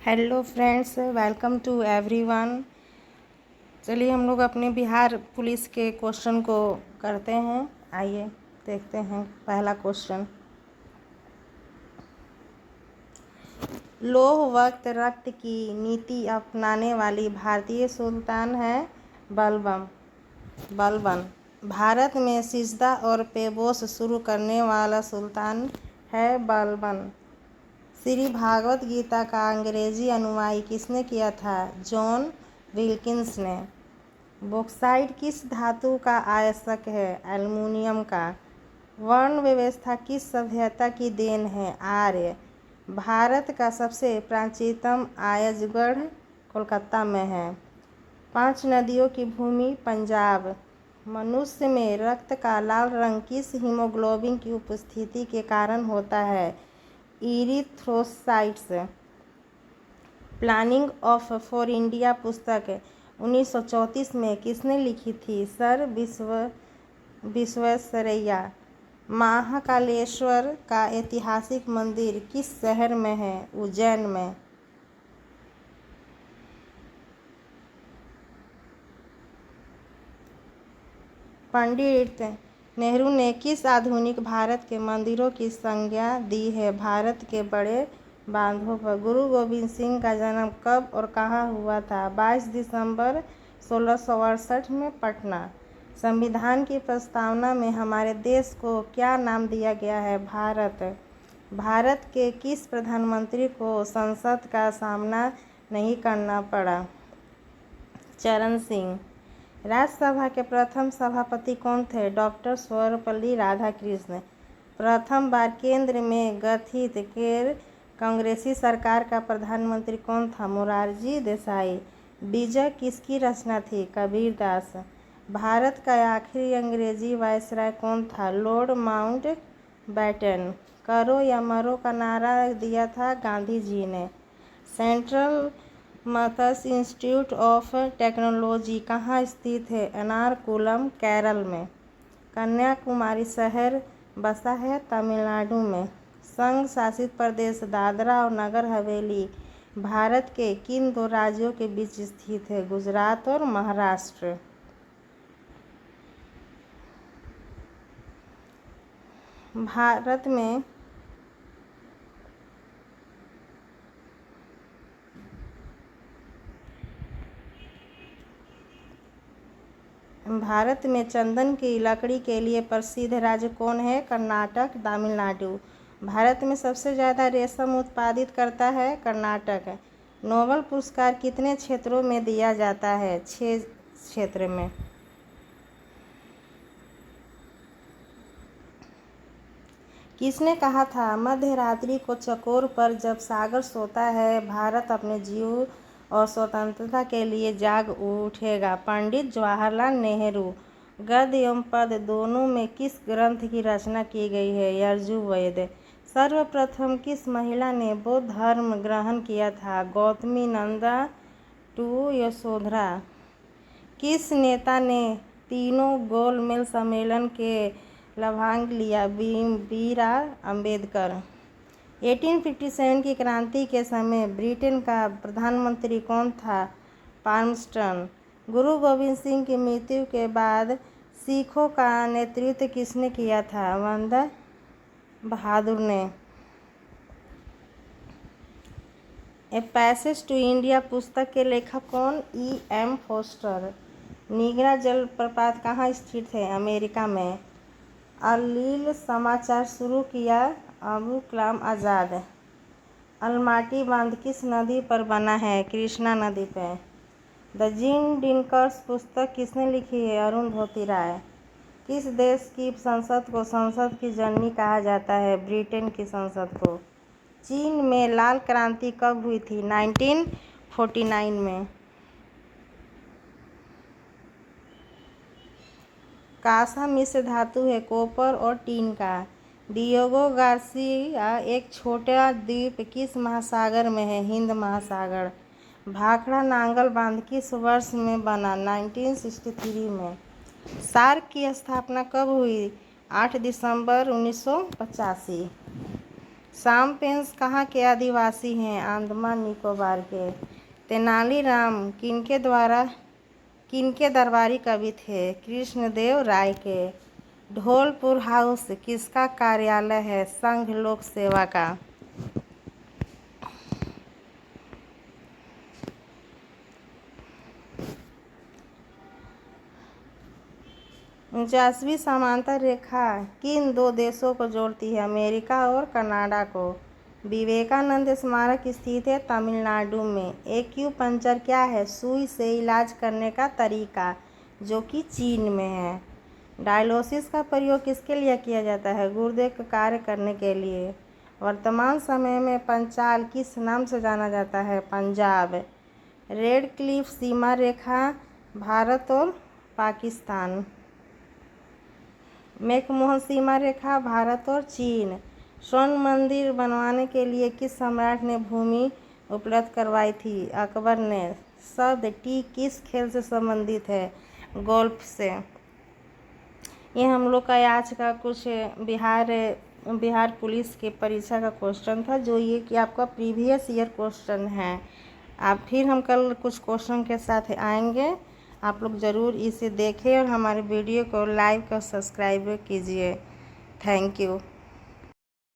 Hello friends, welcome to everyone. चलिए हम लोग अपने बिहार पुलिस के क्वेश्चन को करते हैं। आइए देखते हैं पहला क्वेश्चन। लोह वक्त रक्त की नीति अपनाने वाली भारतीय सुल्तान है बलबन। भारत में सिजदा और पेबोस शुरू करने वाला सुल्तान है बलबन। श्री भागवत गीता का अंग्रेजी अनुवाद किसने किया था? जॉन विल्किंस ने। बॉक्साइट किस धातु का आयस्क है? एल्युमिनियम का। वर्ण व्यवस्था किस सभ्यता की देन है? आर्य। भारत का सबसे प्राचीनतम आजमगढ़ कोलकाता में है। 5 नदियों की भूमि पंजाब। मनुष्य में रक्त का लाल रंग किस हीमोग्लोबिन की उपस्थिति के कारण होता है? Erythrocytes. Planning of for India पुस्तक 1934 में किसने लिखी थी? सर विश्वेश्वरैया। महाकालेश्वर का ऐतिहासिक मंदिर किस शहर में है? उज्जैन में। पंडित नेहरू ने किस आधुनिक भारत के मंदिरों की संज्ञा दी है? भारत के बड़े बांधों पर। गुरु गोविंद सिंह का जन्म कब और कहाँ हुआ था? 22 दिसंबर 1668 में पटना। संविधान की प्रस्तावना में हमारे देश को क्या नाम दिया गया है? भारत। भारत के किस प्रधानमंत्री को संसद का सामना नहीं करना पड़ा? चरण सिंह। राज्यसभा के प्रथम सभापति कौन थे? डॉक्टर सर्वपल्ली राधाकृष्ण। प्रथम बार केंद्र में गठित कांग्रेसी सरकार का प्रधानमंत्री कौन था? मोरारजी देसाई। विजय किसकी रचना थी? कबीरदास। भारत का आखिरी अंग्रेजी वायसराय कौन था? Lord Mountbatten. करो या मरो का नारा दिया था गांधी जी ने। सेंट्रल मथस इंस्टीट्यूट ऑफ टेक्नोलॉजी कहाँ स्थित है? एर्नाकुलम, केरल में। कन्याकुमारी शहर बसा है तमिलनाडु में। संघ शासित प्रदेश दादरा और नगर हवेली भारत के किन 2 राज्यों के बीच स्थित है? गुजरात और महाराष्ट्र। भारत में चंदन की लकड़ी के लिए प्रसिद्ध राज्य कौन है? कर्नाटक, तमिलनाडु। भारत में सबसे ज़्यादा रेशम उत्पादित करता है कर्नाटक। नोबेल पुरस्कार कितने क्षेत्रों में दिया जाता है? 6 क्षेत्र में। किसने कहा था मध्य रात्रि को चकोर पर जब सागर सोता है भारत अपने जीव और स्वतंत्रता के लिए जाग उठेगा? पंडित जवाहरलाल नेहरू। गद्य एवं पद दोनों में किस ग्रंथ की रचना की गई है? यजुर्वेद। सर्वप्रथम किस महिला ने बौद्ध धर्म ग्रहण किया था? गौतमी नंदा टू यशोधरा। किस नेता ने तीनों गोलमेज सम्मेलन के लाभांश लिया? बीरा अम्बेडकर। 1857 की क्रांति के समय ब्रिटेन का प्रधानमंत्री कौन था? पाल्मस्टन। गुरु गोविंद सिंह की मृत्यु के बाद सिखों का नेतृत्व किसने किया था? बंदा बहादुर ने। ए पैसेज टू इंडिया पुस्तक के लेखक कौन? E.M. फोस्टर। निगरा जलप्रपात कहाँ स्थित है? अमेरिका में। अलील समाचार शुरू किया अबुल कलाम आज़ाद। अलमाटी बांध किस नदी पर बना है? कृष्णा नदी पर। द जिन डिनकर्स पुस्तक किसने लिखी है? अरुंधति राय। किस देश की संसद को संसद की जननी कहा जाता है? ब्रिटेन की संसद को। चीन में लाल क्रांति कब हुई थी? 1949 में। कांसा मिश्र धातु है कॉपर और टीन का। डिएगो गार्सिया एक छोटा द्वीप किस महासागर में है? हिंद महासागर। भाखड़ा नांगल बांध किस वर्ष में बना? 1963 में। सार्क की स्थापना कब हुई? 8 दिसंबर 1985। शाम पेंस कहाँ के आदिवासी हैं? अंडमान निकोबार के। तेनालीराम किनके दरबारी कवि थे? कृष्णदेव राय के। ढोलपुर हाउस किसका कार्यालय है? संघ लोक सेवा का। 49वीं समांतर रेखा किन दो देशों को जोड़ती है? अमेरिका और कनाडा को। विवेकानंद स्मारक स्थित है तमिलनाडु में। एक्यूपंक्चर क्या है? सुई से इलाज करने का तरीका, जो कि चीन में है। डायलिसिस का प्रयोग किसके लिए किया जाता है? गुर्दे का कार्य करने के लिए। वर्तमान समय में पंचाल किस नाम से जाना जाता है? पंजाब। रेड क्लिफ सीमा रेखा भारत और पाकिस्तान। मैकमोहन सीमा रेखा भारत और चीन। स्वर्ण मंदिर बनवाने के लिए किस सम्राट ने भूमि उपलब्ध करवाई थी? अकबर ने। शब्द टी किस खेल से संबंधित है? गोल्फ से। ये हम लोग का आज का कुछ बिहार पुलिस के परीक्षा का क्वेश्चन था, जो ये कि आपका प्रीवियस ईयर क्वेश्चन है। आप फिर हम कल कुछ क्वेश्चन के साथ आएंगे। आप लोग ज़रूर इसे देखें और हमारे वीडियो को लाइक और सब्सक्राइब कीजिए। Thank you.